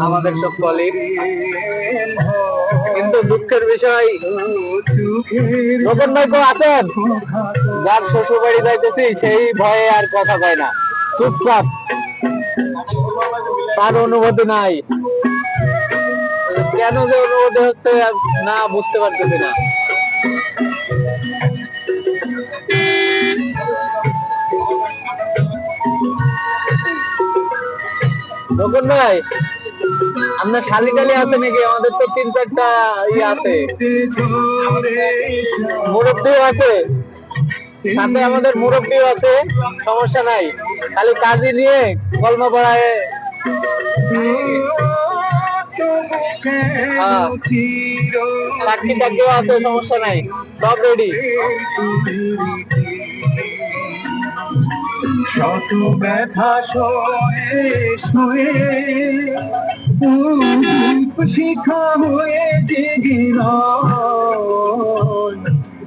আমাদের সব কলিগ। কিন্তু দুঃখের বিষয় রতন ভাই তো আছেন, যার শ্বশুর বাড়ি যাইতেছি সেই ভয়ে আর কথা কয় না, চুপচাপ, তার অনুভূতি নাই। কেন যে অনুভূতি হচ্ছে না বুঝতে পারতেছি না। রতন ভাই, আপনার শালি টালি আছে নাকি? আমাদের তো 3-4টা ইয়ে আছে, মুরব্বিও আছে সাথে, আমাদের মুরব্বিও আছে, সমস্যা নাই। খালি কাজী নিয়ে কলমা পড়ায়। সাক্ষী টাক্ষীও আছে, সমস্যা নাই, সব রেডি। শত ব্যথা সয়ে শুয়ে শিখা হয়ে জেগে